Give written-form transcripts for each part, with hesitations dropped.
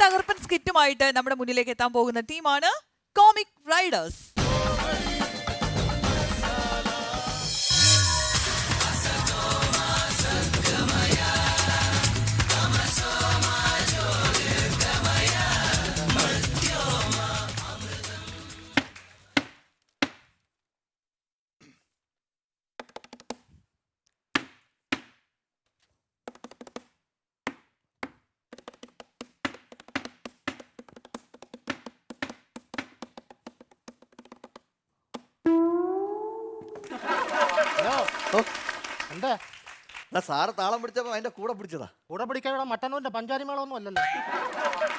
തകർപ്പൻ സ്കിറ്റുമായിട്ട് നമ്മുടെ മുന്നിലേക്ക് എത്താൻ പോകുന്ന ടീമാണ് കോമിക് റൈഡേഴ്സ്. എന്താ സാറ് താളം പിടിച്ചപ്പോ അതിന്റെ കൂടെ പിടിച്ചതാ. കൂടെ പിടിക്കാനുള്ള മട്ടന്നൂരിന്റെ പഞ്ചാരി മേളമൊന്നും അല്ലല്ലോ.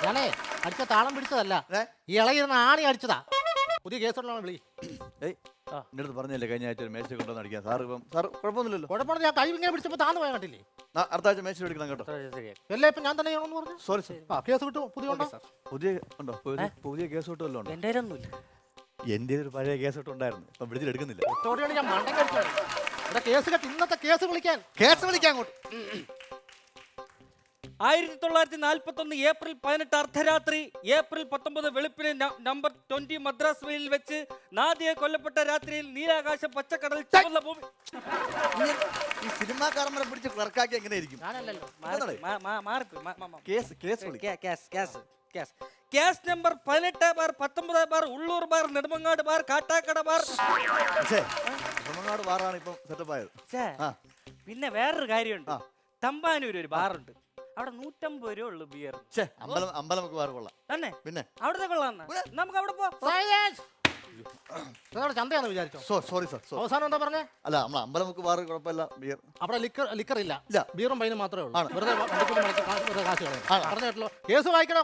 ഞാനേ അടിച്ച താളം പിടിച്ചതല്ല, ഈ ഇളയിരുന്ന ആണി അടിച്ചതാ. പുതിയ കേസുള്ള വിളി. എന്റെ അടുത്ത് പറഞ്ഞല്ലേ കഴിഞ്ഞ ആഴ്ച മേശ കൊണ്ടുവന്ന് അടിക്കാൻ. സാർ ഇപ്പം സാർ കുഴപ്പമൊന്നുമില്ലല്ലോ? കുഴപ്പമില്ല, ഞാൻ കഴിവ് ഇങ്ങനെ പിടിച്ചപ്പോ താന്ന് പോയാൽ കണ്ടില്ലേ. അടുത്ത ആഴ്ച മേശ എടുക്കണം കേട്ടോ. എല്ലാം ഇപ്പൊ ഞാൻ തന്നെ ചെയ്യണമെന്ന് പറഞ്ഞു. Sorry sir. കേസ് കിട്ടും. പുതിയ ഉണ്ടോ? പുതിയ കേസ് കിട്ടുമല്ലോ? എന്റെ ഒന്നുമില്ല. എന്റെ ഒരു പഴയ കേസ് കിട്ടുണ്ടായിരുന്നു, ഇപ്പൊ വിളിച്ചെടുക്കുന്നില്ല. ഞാൻ മണ്ടൻ കഴിച്ചു കേസ് കെട്ടി ഇന്നത്തെ കേസ് വിളിക്കാൻ അങ്ങോട്ട്. 1941 ഏപ്രിൽ 18 അർദ്ധരാത്രി, ഏപ്രിൽ 19 വെളുപ്പിന് നമ്പർ 20 മദ്രാസ് വെയിൽ വെച്ച് നാദിയെ കൊല്ലപ്പെട്ട രാത്രിയിൽ നീലാകാശം പച്ചക്കടൽ ചുവന്ന ഭൂമി. ഈ സിനിമാക്കാരന്മാരെ പിടിച്ച് ക്ലർക്കാക്കി എങ്ങനെയായിരിക്കും? Case number 18/19 Ulloor bar, Nedumangad bar, Kattakada bar. Nedumangad ബാറാണ് ഇപ്പം സെറ്റപ്പ് ആയത്. പിന്നെ വേറൊരു കാര്യമുണ്ട്, തമ്പാനൂർ ഒരു ബാറുണ്ട്, അവിടെ 150 രൂപ ഉള്ളു ബിയർ. അമ്പലം ബാർ കൊള്ളാം തന്നെ. പിന്നെ അവിടുത്തെ കൊള്ളാം, നമുക്ക് അവിടെ പോവാം. ചന്തയാന്ന് വിചാരിച്ചോ? Sorry sir. അവസാനം എന്താ പറഞ്ഞേ? അല്ല, നമ്മളെ അമ്പലമുക്ക് ബാർ കുഴപ്പമില്ല, ബിയർ അവിടെ ലിക്കർ ഇല്ല, ബീറും പൈനും മാത്രമേ ഉള്ളൂ. ആണ്. വെറുതെ കാശ് കളയും. പറഞ്ഞിട്ടുള്ളൂ. കേസ് വായിക്കണോ?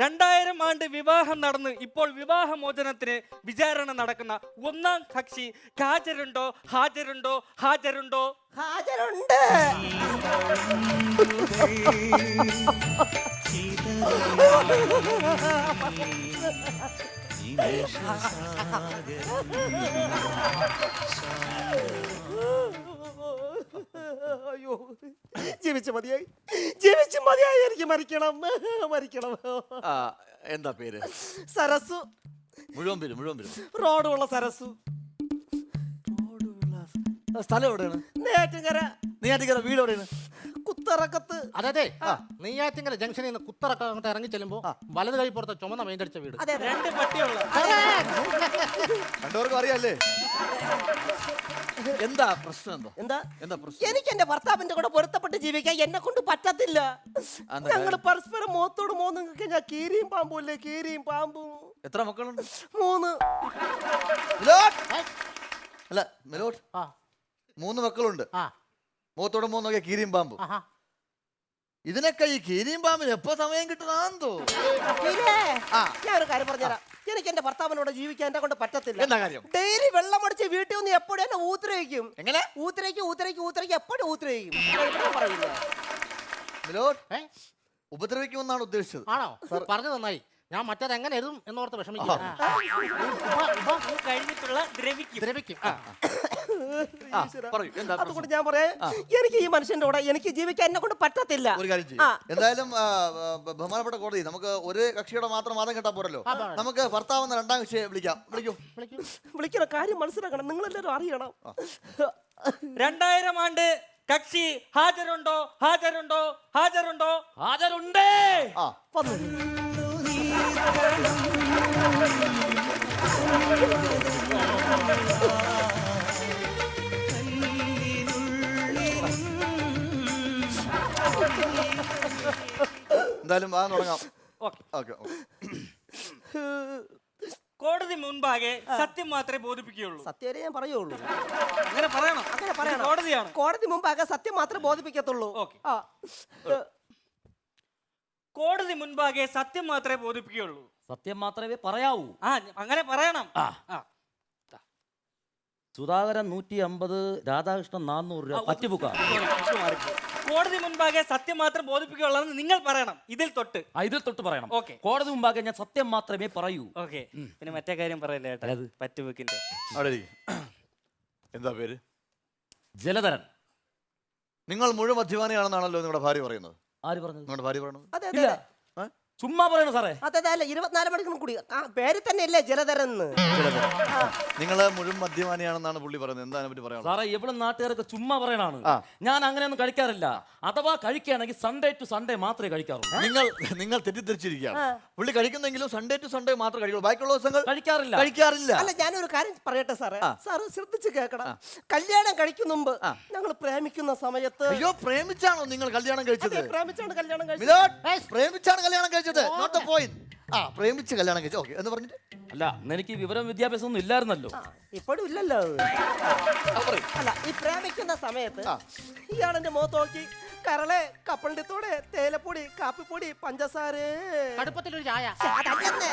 2000 ആണ്ട് വിവാഹം നടന്ന് ഇപ്പോൾ വിവാഹമോചനത്തിന് വിചാരണ നടക്കുന്ന ഒന്നാം കക്ഷി ഹാജരുണ്ടോ? ഹാജരുണ്ടോ? ഹാജരുണ്ടോ? ഹാജരുണ്ട്. അയ്യോ, ജീവിച്ചു മതിയായി, എനിക്ക് മരിക്കണം. എന്താ പേര്? സരസു. മുഴുവൻ പേര്? റോഡുള്ള സരസു. സ്ഥലം എവിടെയാണ്? നെയ്യാറ്റിൻകര. വീട് എവിടെയാണ്? കുത്തറക്കത്ത്. അതെ, നെയ്യാറ്റിൻകര ജംഗ്ഷനിൽ നിന്ന് കുത്തറക്ക അങ്ങോട്ട് ഇറങ്ങി ചെല്ലുമ്പോ വലത് കൈ പുറത്ത് ചുമന്ന പെയിന്റ് അടിച്ച വീട്. 2 പട്ടിയുള്ള. രണ്ടുപേർക്കും അറിയാല്ലേ? എന്താ പ്രശ്നം? എന്താ പ്രശ്നം? എനിക്ക് എന്റെ ഭർത്താവിന്റെ കൂടെ പൊരുത്തപ്പെട്ട് ജീവിക്കാൻ എന്നെ കൊണ്ട് പറ്റത്തില്ല. ഞങ്ങൾ പരസ്പരം മോത്തോട് മോന്ന് ഞാൻ കീരിയും പാമ്പും അല്ലേ, കീരിയും പാമ്പും. എത്ര മക്കളുണ്ട്? 3. അല്ല മെലോട്ട്, 3 മക്കളുണ്ട്. മൂത്തോടെ മൂന്നൊക്കെ കീരിയും പാമ്പും. ഇതിനൊക്കെ ഈ കീരിയും പാമ്പിന് എപ്പോ സമയം കിട്ടുന്നോ? ഞാൻ ഒരു കാര്യം പറഞ്ഞുതരാം. എനിക്ക് എന്റെ ഭർത്താവിനോട് ജീവിക്കാൻ എന്നെ കൊണ്ട് പറ്റത്തില്ല. എന്താ കാര്യം? ഡെയിലി വെള്ളം അടിച്ച് വീട്ടിൽ നിന്ന് എപ്പോഴും എന്നെ ഊത്തിരയ്ക്കും. എങ്ങനെ? ഊത്തിരയ്ക്കും എപ്പോഴും ഊത്തിരയ്ക്കും. പറയില്ല ഉപദ്രവിക്കുമെന്നാണ് ഉദ്ദേശിച്ചത്. ആണോ? പറഞ്ഞു നന്നായി. ഞാൻ മറ്റേത് എങ്ങനെ എഴുതും എന്നോർത്ത് വിഷമിക്കും. കഴിഞ്ഞിട്ടുള്ള ദ്രവിക്കും. അതുകൊണ്ട് ഞാൻ പറയാം, എനിക്ക് ഈ മനുഷ്യന്റെ കൂടെ എനിക്ക് ജീവിക്കാൻ എന്നെ കൊണ്ട് പറ്റത്തില്ല. ഒരു കാര്യം ചെയ്യും, എന്തായാലും ബഹുമാനപ്പെട്ട കോടതി, നമുക്ക് ഒരു കക്ഷിയുടെ മാത്രം വാദം കേട്ടാ പോരല്ലോ. നമുക്ക് ഭർത്താവെന്ന രണ്ടാം കക്ഷിയെ വിളിക്കുന്ന കാര്യം മനസ്സിലാക്കണം, നിങ്ങളെല്ലാവരും അറിയണം. 2000 ആണ്ട് കക്ഷി ഹാജരുണ്ടോ? ഹാജരുണ്ടോ? ഹാജരുണ്ടോ? ഹാജരുണ്ട്. എന്തായാലും വാദം തുടങ്ങാം. കോടതി മുൻപാകെ സത്യം മാത്രമേ ബോധിപ്പിക്കുകയുള്ളൂ. സത്യമേ ഞാൻ പറയുള്ളൂ. അങ്ങനെ പറയണം. കോടതിയാണ്. കോടതി മുമ്പാകെ സത്യം മാത്രമേ ബോധിപ്പിക്കത്തുള്ളൂ. കോടതി മുൻപാകെ സത്യം മാത്രമേ ബോധിപ്പിക്കുകയുള്ളൂ. സത്യം മാത്രമേ പറയാവൂ. അങ്ങനെ പറയണം. സുധാകരൻ 150, രാധാകൃഷ്ണൻ 400 രൂപ പറ്റുബുക്ക. കോടതി മുൻപാകെ സത്യം മാത്രം ബോധിപ്പിക്കുകയുള്ളൂ നിങ്ങൾ പറയണം. ഇതിൽ തൊട്ട് പറയണം. കോടതി മുമ്പാകെ ഞാൻ സത്യം മാത്രമേ പറയൂ. പിന്നെ മറ്റേ കാര്യം പറയല്ലേ ഏട്ടാ, പറ്റുബുക്കിന്റെ. എന്താ പേര്? ജലധരൻ. നിങ്ങൾ മുഴുവൻ മദ്യപാനിയാണെന്നാണല്ലോ നിങ്ങളുടെ ഭാര്യ പറയുന്നത്. ആര് പറഞ്ഞത്? നിങ്ങളുടെ ഭാര്യ പറയണത് അതെ ഇല്ല. അതെ ചുമ്മാ പറയണ സാറേ. അതെ അല്ല 24 മണിക്കൂർ കൂടി പേര് തന്നെയല്ലേ ജലധരന്ന്. നിങ്ങള് മുഴുവൻ മദ്യപാനിയാണെന്നാണ് പുള്ളി പറയുന്നത്. എന്താ പറ്റി പറയാം സാറേ ഇവിടെ നാട്ടുകാരൊക്കെ ചുമ്മാ പറയണാണ്. ആ. ഞാൻ അങ്ങനെയൊന്നും കഴിക്കാറില്ല. അഥവാ കഴിക്കുകയാണെങ്കിൽ സൺഡേ ടു സൺഡേ മാത്രമേ കഴിക്കാറുള്ളൂ. നിങ്ങൾ തെറ്റിദ്ധരിച്ചിരിക്കുകയാണ്. പുള്ളി കഴിക്കുന്നെങ്കിലും സൺഡേ ടു സൺഡേ മാത്രമേ കഴിക്കുള്ളൂ. ബാക്കിയുള്ള ദിവസങ്ങൾ കഴിക്കാറില്ല. കഴിക്കാറില്ല. അല്ല ഞാനൊരു കാര്യം പറയട്ടെ സാറേ, സാറ് ശ്രദ്ധിച്ച് കേൾക്കണം. കല്യാണം കഴിക്കും മുമ്പ് ഞങ്ങൾ പ്രേമിക്കുന്ന സമയത്ത് അയ്യോ, പ്രേമിച്ചാണോ നിങ്ങൾ കല്യാണം കഴിച്ചത്? അതെ, പ്രേമിച്ചാണ് കല്യാണം കഴിച്ചത്. മിലോട്ട്, പ്രേമിച്ചാണ് കല്യാണം കഴിച്ചത്. Not the point. പ്രേമിച്ച് കല്യാണം കഴിച്ചു. ഓക്കെ എന്ന് പറഞ്ഞിട്ട് അല്ല എനിക്ക് വിവരം വിദ്യാഭ്യാസം ഒന്നും ഇല്ലായിരുന്നല്ലോ. ഇപ്പോഴും ഇല്ലല്ലോ അത്. അല്ല ഈ പ്രേമിക്കുന്ന സമയത്ത് ഇയാളെന്റെ മുഖത്ത് നോക്കി കരളെ കപ്പളിത്തോടെ തേയിലപ്പൊടി കാപ്പിപ്പൊടി പഞ്ചസാര കടുപ്പത്തിലൊരു ചായ. അതല്ലെന്ന്.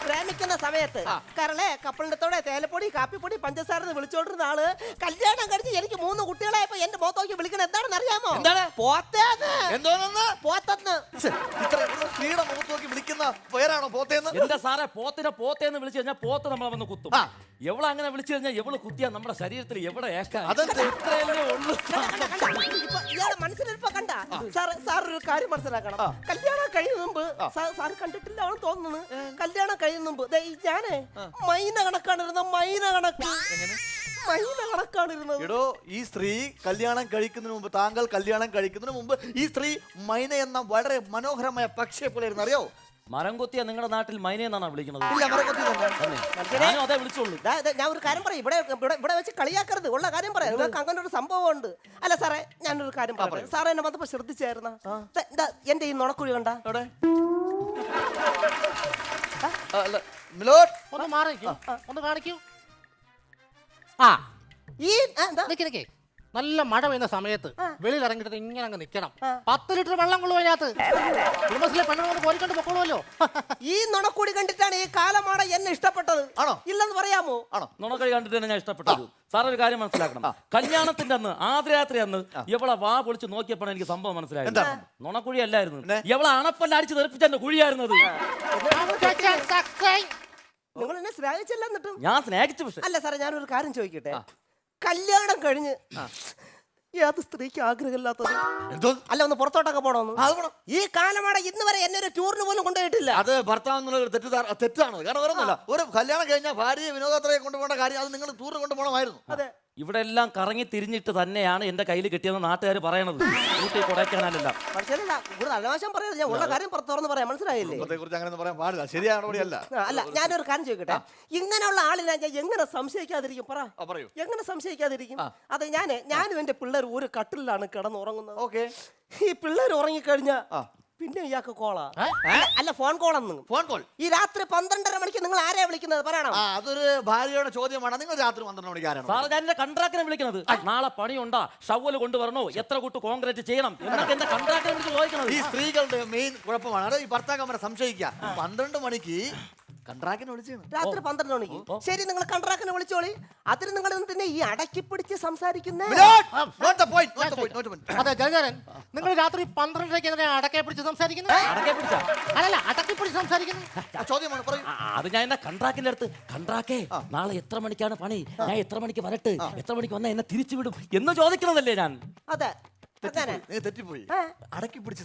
പ്രേമിക്കുന്ന സമയത്ത് കരളെ കപ്പളിത്തോടെ തേയിലപ്പൊടി കാപ്പിപ്പൊടി പഞ്ചസാര എന്ന് വിളിച്ചോണ്ടിരുന്ന ആള് കല്യാണം കഴിച്ച് എനിക്ക് 3 കുട്ടികളായപ്പോ എന്റെ മുഖത്ത് നോക്കി വിളിക്കണത് എന്താണെന്ന് അറിയാമോ? എന്താണ്? പോത്തേന്ന്. എന്തോന്ന്? പോത്തെന്ന്. ഇത്ര സ്ത്രീയുടെ മുഖത്ത് നോക്കി വിളിക്കുന്ന പേരാണോ പോത്തേന്ന്? എന്താ സാറേ പോത്തേന്ന് വിളിച്ചു കഴിഞ്ഞാൽ പോത്ത് നമ്മളെ വന്ന് കുത്തും. എവളെ അങ്ങനെ വിളിച്ചു കഴിഞ്ഞാൽ എവള് കുത്തിയാ നമ്മുടെ ശരീരത്തിൽ എവിടെ ഏക്കാൻ? അതെന്ത്? ഇത്രയല്ലേ ഉള്ളൂ. ഇപ്പൊ ഇയാളെ മനസ്സിലിപ്പോ കണ്ട സാർ ഒരു കാര്യം മനസ്സിലാക്കണം. കല്യാണം കഴിയുന്ന മുമ്പ് സാർ കണ്ടിട്ടില്ല അവൾ തോന്നുന്നു. കല്യാണം കഴിയുന്ന മുമ്പ് ഞാനേ മൈന കണക്കാണിരുന്ന മൈന കണക്കാണിരുന്നത്. എടോ, ഈ സ്ത്രീ കല്യാണം കഴിക്കുന്നതിന് മുമ്പ്, താങ്കൾ കല്യാണം കഴിക്കുന്നതിന് മുമ്പ് ഈ സ്ത്രീ മൈന എന്ന വളരെ മനോഹരമായ പക്ഷിയെ പോലെ ആയിരുന്നു. അറിയോ? മരം കൊത്തിയ നിങ്ങളുടെ നാട്ടിൽ മൈനെ എന്നാണ് വിളിക്കുന്നത്. ഇല്ല, മരക്കൊത്തി തന്നെ. ഞാനും അതേ വിളിച്ചോളൂ. ഞാൻ ഒരു കാര്യം പറയാം, ഇവിടെ വെച്ച് കളിയാക്കരുത്, ഉള്ള കാര്യം പറയാം. നിങ്ങൾക്ക് അങ്ങനെ ഒരു സംഭവം ഉണ്ട്. അല്ല സാറേ, ഞാനൊരു കാര്യം പറയാം. സാറേ എന്നെ വന്നപ്പോ ശ്രദ്ധിച്ചായിരുന്ന എന്റെ ഈ നുണക്കുഴി കണ്ട എവിടെ? അല്ല, മിലോട്ട്, ഒന്ന് മാറിക്കൂ, ഒന്ന് കാണിക്കൂ. ഈ എന്താ നിക്കേ നല്ല മഴ പെയ്യുന്ന സമയത്ത് വെളിയിൽ ഇറങ്ങിയിട്ട് ഇങ്ങനെ അങ്ങ് നിക്കണം. 10 ലിറ്റർ വെള്ളം കൊള്ളും അതിനകത്ത്. കുടുംബത്തിലെ പെണ്ണുങ്ങൾ കോരിക്കൊണ്ട് പൊക്കോളുമല്ലോ. ഈ നുണക്കൂടി കണ്ടിട്ടാണ് ഈ കാലമാട എന്നെ ഇഷ്ടപ്പെട്ടത്. ആണോ? ഇല്ലെന്ന് പറയാമോ? ആണോ? നുണക്കഴി കണ്ടിട്ട് തന്നെ ഞാൻ ഇഷ്ടപ്പെട്ടത്. സാർ ഒരു കാര്യം മനസ്സിലാക്കണം. കല്യാണത്തിന്റെ അന്ന് ആദ്യരാത്രി അന്ന് എവളെ വാ പൊളിച്ച് നോക്കിയപ്പോൾ എനിക്ക് സംഭവം മനസ്സിലായത്. നുണക്കുഴി അല്ലായിരുന്നു, എവളെ അണപ്പല്ല അടിച്ച് തെറിപ്പിച്ച എന്റെ കുഴിയായിരുന്നത്. നിങ്ങൾ എന്നെ സ്നേഹിച്ചില്ല എന്നിട്ടും. ഞാൻ സ്നേഹിച്ചു. പക്ഷെ അല്ല സാറേ, ഞാനൊരു കാര്യം ചോദിക്കട്ടെ. കല്യാണം കഴിഞ്ഞ് ഏത് സ്ത്രീക്ക് ആഗ്രഹമില്ലാത്തത്? എന്തോ? അല്ല ഒന്ന് പുറത്തോട്ടൊക്കെ പോണോന്ന്. ഈ കാലമാണ് ഇന്ന് വരെ എന്നെ ഒരു ടൂറിന് പോലും കൊണ്ടുപോയിട്ടില്ല. അത് ഭർത്താവ് എന്നുള്ള ഒരു തെറ്റാണ്. കാരണം വേറൊന്നുമല്ല, ഒരു കല്യാണം കഴിഞ്ഞാൽ ഭാര്യയെ വിനോദയാത്രയെ കൊണ്ടുപോകേണ്ട കാര്യം അത് നിങ്ങൾ ടൂറിന് കൊണ്ടുപോകണമായിരുന്നു. അതെ, ഇവിടെ എല്ലാം കറങ്ങി തിരിഞ്ഞിട്ട് തന്നെയാണ് എന്റെ കയ്യിൽ കിട്ടിയെന്ന് നാട്ടുകാർ പറയണത്. ഊട്ടി കൊടൈക്കനാലല്ല. മനസ്സിലായില്ല, കൂടുതൽ അനാവശ്യം പറയരുത്. ഞാൻ ഉള്ള കാര്യം തുറന്ന് പറയാം, മനസ്സിലായില്ലേ? കുറിച്ച് അങ്ങനെ പറയാൻ പാടില്ല. ശരിയാണ് അല്ല. അല്ല ഞാനൊരു കാര്യം ചോദിക്കട്ടെ. ഇങ്ങനെയുള്ള ആളിനെ ഞാൻ എങ്ങനെ സംശയിക്കാതിരിക്കും? പറ, പറയൂ. എങ്ങനെ സംശയിക്കാതിരിക്കും? അതെ, ഞാനും എന്റെ പിള്ളേർ ഒരു കട്ടിലാണ് കിടന്നുറങ്ങുന്നത്. ഓക്കെ. ഈ പിള്ളേർ ഉറങ്ങിക്കഴിഞ്ഞാ പിന്നെ ഇയാൾക്ക് കോളാ. അല്ല ഫോൺ കോളെന്ന്. ഫോൺ കോൾ ഈ രാത്രി 12:30 മണിക്ക് നിങ്ങൾ ആരെയാ വിളിക്കുന്നത് പറയണം? അതൊരു ഭാര്യയുടെ ചോദ്യമാണ്. നിങ്ങൾ രാത്രി 12 മണിക്ക് ആരാണ്? സാർ ഞാൻ എന്റെ കൺട്രാക്ടിനെ വിളിക്കുന്നത്. നാളെ പണിയുണ്ടാ, ഷവല് കൊണ്ടുവരണോ, എത്ര കൂട്ട് കോൺക്രീറ്റ് ചെയ്യണം എന്നൊക്കെ എന്റെ കൺട്രാക്ടിനെ വിളിച്ച് ചോദിക്കണം. ഈ സ്ത്രീകളുടെ മെയിൻ കുഴപ്പമാണ്. അത് ഈ ഭർത്താക്കന്മാരെ സംശയിക്കുക. 12 മണിക്ക് കൺട്രാക്ടിനെ വിളിച്ചാണ്. രാത്രി 12 മണിക്ക്. ശരി, നിങ്ങൾ കൺട്രാക്ടിനെ വിളിച്ചോളി. അതിന് നിങ്ങൾ എന്തിനാ ഈ അടക്കി പിടിച്ച് സംസാരിക്കുന്നേ? അതെ ജയചരൻ, നിങ്ങൾ രാത്രി 12:30 അടക്കെ പിടിച്ച് സംസാരിക്കുന്നത്? അടക്കെ പിടിച്ച അല്ലല്ല, അടക്കി പിടിച്ച് സംസാരിക്കുന്നു. ചോദ്യമാണ്, പറയൂ. അത് ഞാൻ എന്റെ കൺട്രാക്ടിന്റെ അടുത്ത് കൺട്രാക്ടേ നാളെ എത്ര മണിക്കാണ് പണി, ഞാൻ എത്ര മണിക്ക് വരട്ട്, എത്ര മണിക്ക് വന്നാൽ എന്നെ തിരിച്ചു വിടും എന്ന് ചോദിക്കണതല്ലേ ഞാൻ. അതെ, തെറ്റിപ്പോയി. അടക്കി പിടിച്ച്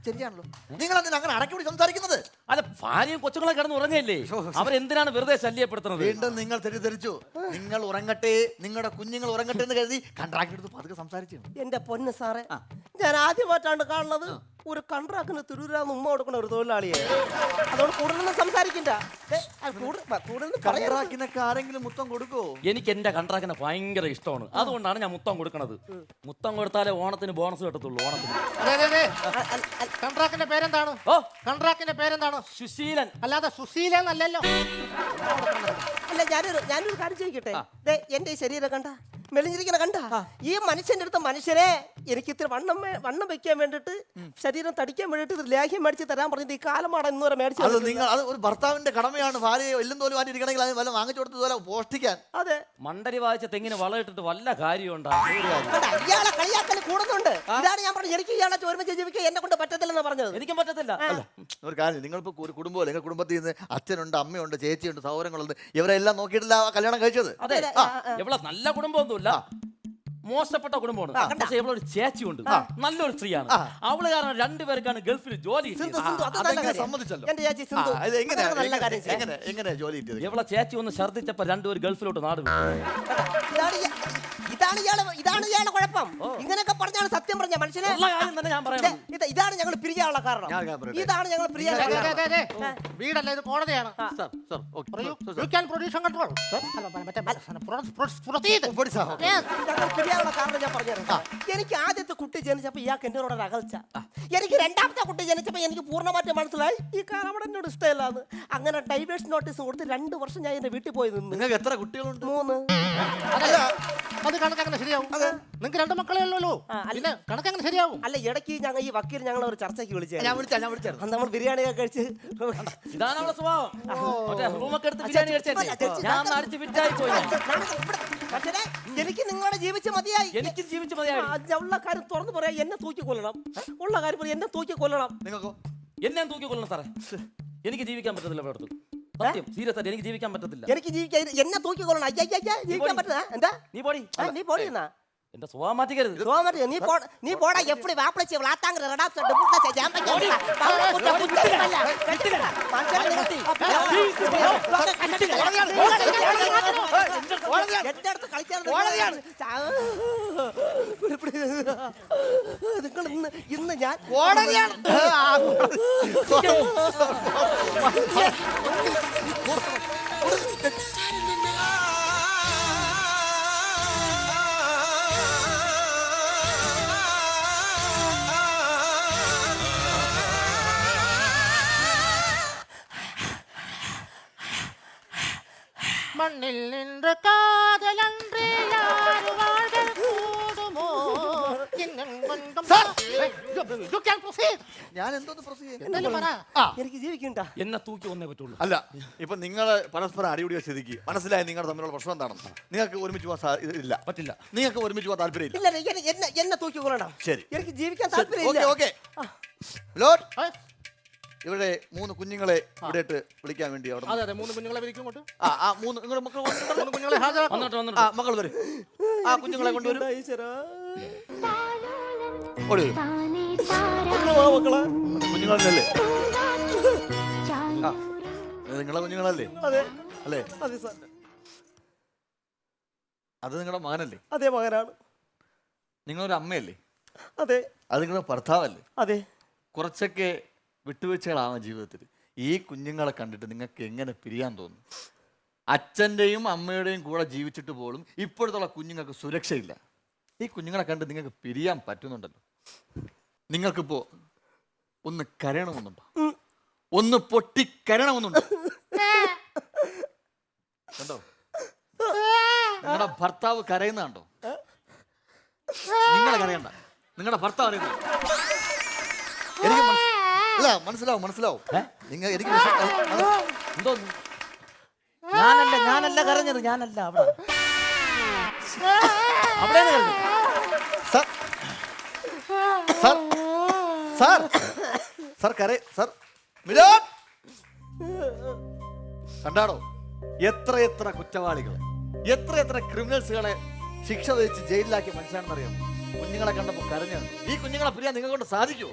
ശരിയാണല്ലോ. നിങ്ങൾ അങ്ങനെ അടക്കി പിടിച്ച് സംസാരിക്കുന്നത്? അല്ല, ഭാര്യയും കൊച്ചുങ്ങളെ കിടന്ന് ഉറങ്ങല്ലേ, അവരെന്തിനാണ് വെറുതെ ശല്യപ്പെടുത്തുന്നത്? വീണ്ടും നിങ്ങൾ തെറ്റിദ്ധരിച്ചു. നിങ്ങൾ ഉറങ്ങട്ടെ, നിങ്ങളുടെ കുഞ്ഞുങ്ങൾ ഉറങ്ങട്ടെ എന്ന് കരുതി കൺട്രാക്ട് എടുത്ത് പതുക്കെ സംസാരിച്ചു. എന്റെ പൊന്ന് സാറേ, ഞാൻ ആദ്യമായിട്ടാണ് കാണുന്നത് ഒരു കൺട്രാക്ടിന് തിരൂരാന്ന് ഉമ്മ കൊടുക്കണ ഒരു തൊഴിലാളിയെ. അതുകൊണ്ട് കൂടുതലൊന്നും സംസാരിക്കണ്ട. കൺട്രാക്ടിനൊക്കെ ആരെങ്കിലും മുത്തം കൊടുക്കോ? എനിക്ക് എന്റെ കൺട്രാക്ടിനെ ഭയങ്കര ഇഷ്ടമാണ്, അതുകൊണ്ടാണ് ഞാൻ മുത്തം കൊടുക്കണത്. മുത്തം കൊടുത്താലേ ഓണത്തിന് ബോണസ് കിട്ടത്തുള്ളൂ. ഓണത്തിന് കൺട്രാക്ടിന്റെ പേരെന്താണ്? കൺട്രാക്ടിന്റെ പേരെന്താണ്? സുശീലൻ. അല്ലാതെ സുശീലന്നല്ലല്ലോ. അല്ല ഞാനൊരു കാര്യം ചോദിക്കട്ടെ. എന്റെ ഈ ശരീരം കണ്ട, മെലിഞ്ഞിരിക്കണ കണ്ട, ഈ മനുഷ്യന്റെ അടുത്ത മനുഷ്യരെ എനിക്ക് ഇത്തിരി വണ്ണം വെക്കാൻ വേണ്ടിട്ട്, ശരീരം തടിക്കാൻ വേണ്ടിട്ട് ലേഹ്യം മേടിച്ച് തരാൻ പറഞ്ഞിട്ട് ഈ കാലമാണ് ഇന്നുവരെ മേടിച്ചു. അത് നിങ്ങൾ അത് ഒരു ഭർത്താവിന്റെ കടമയാണ്. ഭാര്യയെ എല്ലും തോലും വാങ്ങിയിരിക്കണമെങ്കിൽ അത് വല്ല വാങ്ങിച്ചു കൊടുത്തതുപോലെ പോഷ്ടിക്കാൻ. അതെ, മണ്ടരി വായിച്ച തെങ്ങിന് വളമിട്ടിട്ട് വല്ല കാര്യമുണ്ടോ? ഇയാളെ കളിയാക്കൽ കൂടുന്നുണ്ട്. ഇതാണ് ഞാൻ പറഞ്ഞത്, എനിക്ക് ഇയാളെ ഒരുമിച്ച് ജീവിക്കാൻ എന്നെ കൊണ്ട് പറ്റത്തില്ലെന്ന് പറഞ്ഞത്. എനിക്കും പറ്റത്തില്ല. ഒരു കാര്യം, നിങ്ങളിപ്പോ ഒരു കുടുംബമല്ലേ, നിങ്ങൾ കുടുംബത്തിൽ നിന്ന് അച്ഛനുണ്ട്, അമ്മയുണ്ട്, ചേച്ചിയുണ്ട്, സഹോദരങ്ങളുണ്ട്, ഇവരെല്ലാം നോക്കിയിട്ടില്ല കല്യാണം കഴിച്ചത്. അതെ, ഇവിടെ നല്ല കുടുംബമൊന്നുമില്ല. മോശപ്പെട്ട കുടുംബമാണ് പക്ഷെ ഇവളൊരു ചേച്ചിയുണ്ട് നല്ലൊരു സ്ത്രീയാണ് അവള് കാരണം രണ്ടുപേർക്കാണ് ഗൾഫിൽ ജോലി സിന്ധു, കിട്ടിയത്. സിന്ധു, അത് നല്ല അതെങ്ങനെ കാര്യം. സമ്മതിച്ചല്ലോ? എന്റെ ചേച്ചി സിന്ധു, ഇത് എങ്ങനെയാ അതൊക്കെ നല്ല കാര്യം ചെയ്യും. എങ്ങനെയാ ജോലി കിട്ടിയത്? ഇവളെ ചേച്ചി ഒന്ന് ഛർദ്ദിച്ചപ്പോ രണ്ടുപേർ ഗൾഫിലോട്ട് നാട് വിട്ടു. ഇതാണ് ഇയാളെ കുഴപ്പം. ഇങ്ങനെയൊക്കെ പറഞ്ഞാണ് സത്യം പറഞ്ഞ മനുഷ്യനെ. ഉള്ള കാര്യം തന്നെ ഞാൻ പറയാം. ഇതാണ് ഞങ്ങൾ പിരിയാനുള്ള കാരണം. ഞാൻ പറയട്ടെ. ഇതാണ് ഞങ്ങൾ പിരിയാനുള്ള കാരണം. വീടല്ല ഇത് കോടതിയാണ് സർ സർ ഓക്കെ പറയൂ you can production control proceed ഞങ്ങൾ പിരിയാനുള്ള കാരണം ഞാൻ പറഞ്ഞുതരാം. എനിക്ക് ആദ്യത്തെ കുട്ടി ജനിച്ചപ്പോ ഇയാൾക്ക് എന്നോട് ഒരു അകൽച്ച. എനിക്ക് രണ്ടാമത്തെ കുട്ടി ജനിച്ചപ്പോ എനിക്ക് പൂർണ്ണമായിട്ട് മനസ്സിലായി ഈ കാലം അവിടെ എന്നോട് ഇഷ്ടമല്ലാന്ന്. അങ്ങനെ ഡൈവേഴ്സ് നോട്ടീസ് കൊടുത്ത് 2 വർഷം ഞാൻ എന്റെ വീട്ടിൽ പോയി നിന്ന്. നിങ്ങൾക്ക് എത്ര കുട്ടികളുണ്ട്? 3. അത് കണക്കങ്ങനെ ശരിയാവും നിങ്ങൾക്ക് 2 മക്കളെ ഉള്ളൂ പിന്നെ കണക്കങ്ങനെ ശരിയാവും. അല്ല ഇടയ്ക്ക് ഞങ്ങൾ ഈ വക്കീൽ ഞങ്ങൾ ഒരു ചർച്ചയ്ക്ക് വിളിച്ചു. ഞാൻ വിളിച്ചായിരുന്നു. നമ്മൾ ബിരിയാണിയൊക്കെ കഴിച്ച് ഇതാണ് അവളെ സ്വഭാവം. മറ്റേ റൂമൊക്കെ എടുത്ത് ബിരിയാണി കഴിച്ചേ ഞാൻ അടിച്ച് വിറ്റായി പോയി ഞാൻ. പക്ഷേ എനിക്ക് നിങ്ങളെ ജീവിച്ച് മതിയായി. എനിക്ക് ജീവിച്ചു മതിയായി. ഉള്ള കാര്യം തുറന്നു പറയാം. എന്നെ തൂക്കി കൊല്ലണം. ഉള്ള കാര്യം പറയാം. എന്നെ തൂക്കി കൊല്ലണം. നിങ്ങൾക്കോ? എന്നെ തൂക്കിക്കൊള്ളണം സാറേ. എനിക്ക് ജീവിക്കാൻ പറ്റത്തില്ല ഇവിടെ അടുത്ത്. സത്യം സീരിയസ് ആയിട്ട് എനിക്ക് ജീവിക്കാൻ പറ്റത്തില്ല. എനിക്ക് ജീവിക്കാൻ എന്നെ തൂക്കി കൊല്ലണം. അയ്യ ജീവിക്കാൻ പറ്റുന്ന എന്താ നീ പോടി. നീ പോടി എന്നാ എന്റെ സ്വഭാവം മാറ്റിക്കരുത്. നീ പോടാ എപ്പടി വാപ്പിളച്ച് വളാത്താങ്ക റഡാപ്സ് ഡുബുക്ക ജാമ്പക്ക പവള കുറ്റ കുറ്റമല്ല കെട്ടിക്കട മനുഷ്യനെ എന്റെ അടുത്ത് കളിക്കാൻ നിങ്ങൾ ഇന്ന് ഞാൻ മണ്ണിൽ നിന്ന് കാതലன்றே யார் வாழ்கள் കൂടുമോ യു ക്യാൻ പ്രൊസീഡ് ഞാൻ എന്തോന്ന് പ്രൊസീഡ് എന്തെങ്കിലും പറ. എനിക്ക് ജീവിക്കണ്ട. എന്നെ തൂക്കി ഒന്നേ പറ്റുള്ളൂ. അല്ല ഇപ്പൊ നിങ്ങള് പരസ്പരം അടിപിടിയ സ്ഥിതിക്ക് മനസ്സിലായി നിങ്ങളുടെ തമ്മിലുള്ള പ്രശ്നം എന്താണെന്ന്. നിങ്ങൾക്ക് ഒരുമിച്ച് പോകാൻ ഇല്ല. പറ്റില്ല. നിങ്ങൾക്ക് ഒരുമിച്ച് പോകാൻ താല്പര്യമില്ല. ഇല്ല എന്നെ തൂക്കി കൊല്ലണം. ശരി. എനിക്ക് ജീവിക്കാൻ ഓക്കെ താല്പര്യമില്ല. ഓക്കെ ലോഡ് ഇവിടെ 3 കുഞ്ഞുങ്ങളെ ഇവിടെ ഇട്ട് വിളിക്കാൻ വേണ്ടി അവിടെ അതെ അതെ 3 കുഞ്ഞുങ്ങളെ വിളിക്കും കൊണ്ട് ആ 3 നിങ്ങളുടെ മക്കൾ 3 കുഞ്ഞുങ്ങളെ ഹാജരാക്കും. വന്നിട്ട് ആ മക്കൾ വരും. ആ കുഞ്ഞുങ്ങളെ കൊണ്ടുവരും. ഓടി വരും. കുഞ്ഞുങ്ങളല്ലേ? ആ ഇത് നിങ്ങളെ കുഞ്ഞുങ്ങളല്ലേ? അല്ലേ? അതെ സാർ. അത് നിങ്ങളുടെ മകനല്ലേ? അതെ മകനാണ്. നിങ്ങളൊരു അമ്മയല്ലേ? അതെ അത് നിങ്ങളുടെ ഭർത്താവല്ലേ? അതെ. കുറച്ചൊക്കെ വിട്ടുവീഴ്ചകളാവാം ജീവിതത്തിൽ. ഈ കുഞ്ഞുങ്ങളെ കണ്ടിട്ട് നിങ്ങൾക്ക് എങ്ങനെ പിരിയാൻ തോന്നും? അച്ഛൻ്റെയും അമ്മയുടെയും കൂടെ ജീവിച്ചിട്ട് പോലും ഇപ്പോഴത്തുള്ള കുഞ്ഞുങ്ങൾക്ക് സുരക്ഷയില്ല. ഈ കുഞ്ഞുങ്ങളെ കണ്ട് നിങ്ങൾക്ക് പിരിയാൻ പറ്റുന്നുണ്ടല്ലോ. നിങ്ങൾക്കിപ്പോ ഒന്ന് കരയണമെന്നുണ്ടോ? ഒന്ന് പൊട്ടിക്കരയണമെന്നുണ്ടോ? കണ്ടോ നിങ്ങളുടെ ഭർത്താവ് കരയുന്നുണ്ടോ? നിങ്ങളെ കരയണ്ട, നിങ്ങളുടെ ഭർത്താവ് അറിയുന്നു. എനിക്ക് അല്ല മനസ്സിലാവും. നിങ്ങൾ എനിക്ക് എന്തോന്നു? ഞാനല്ല കരഞ്ഞത്. ഞാനല്ല അവിടെ കണ്ടാടോ എത്ര കുറ്റവാളികളെ, എത്ര ക്രിമിനൽസുകളെ ശിക്ഷ വിധിച്ച് ജയിലിലാക്കിയ മനുഷ്യനാണെന്നറിയാമോ? കുഞ്ഞുങ്ങളെ കണ്ടപ്പോൾ കരഞ്ഞാണ്. ഈ കുഞ്ഞുങ്ങളെ പിരിയാൻ നിങ്ങളെ കൊണ്ട് സാധിക്കുമോ?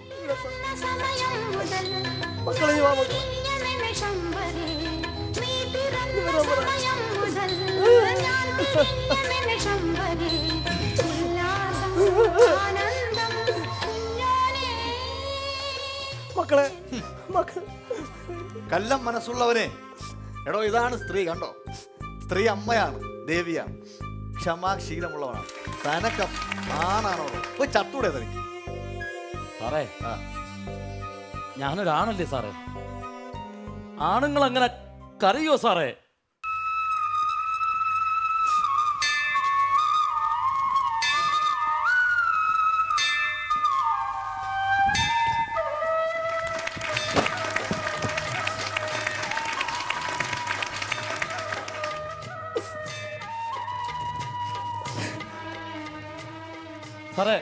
മക്കളെ കല്ലം മനസ്സുള്ളവനെ, എടോ ഇതാണ് സ്ത്രീ. കണ്ടോ, സ്ത്രീ അമ്മയാണ്, ദേവിയാണ്, ക്ഷമാശീലമുള്ളവനാണ്. തനക്ക ആണാണോ? പോയി ചത്തൂടെ തനിക്ക്? സാറേ ഞാനൊരാണല്ലേ സാറേ? ആണുങ്ങൾ അങ്ങനെ കരയോ സാറേ? സാറേ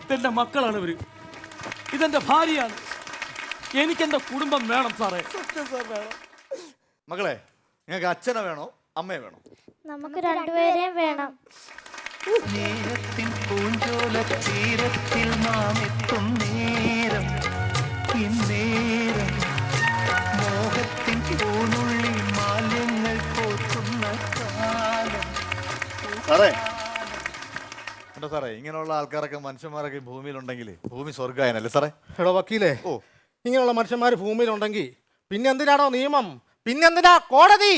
ഇതെന്റെ മക്കളാണ് ഇവര്, ഇതെന്റെ ഭാര്യയാണ്. എനിക്കെന്റെ കുടുംബം വേണം സാറേ. മകളെ നിങ്ങൾക്ക് അച്ഛനെ വേണോ അമ്മയെ വേണോ? നമുക്ക് രണ്ടുപേരെയും വേണം. നേരത്തിൻ പൂഞ്ചോല തീരത്തിൽ നാം എത്തും നേരം ഇന്നേരം മോഹത്തിൻ പൂനുള്ളി മാലിന്യങ്ങൾ പോറ്റുന്ന കാലം. സാറേ എന്താ സാറേ ഇങ്ങനെയുള്ള ആൾക്കാരൊക്കെ മനുഷ്യന്മാരൊക്കെ ഈ ഭൂമിയിലുണ്ടെങ്കിൽ ഭൂമി സ്വർഗ്ഗായനല്ലേ സാറേ? എടോ വക്കീലേ, ഓ. ഇങ്ങനെയുള്ള മനുഷ്യന്മാർ ഭൂമിയിലുണ്ടെങ്കിൽ പിന്നെന്തിനാണോ നിയമം, പിന്നെന്തിനാ കോടതി?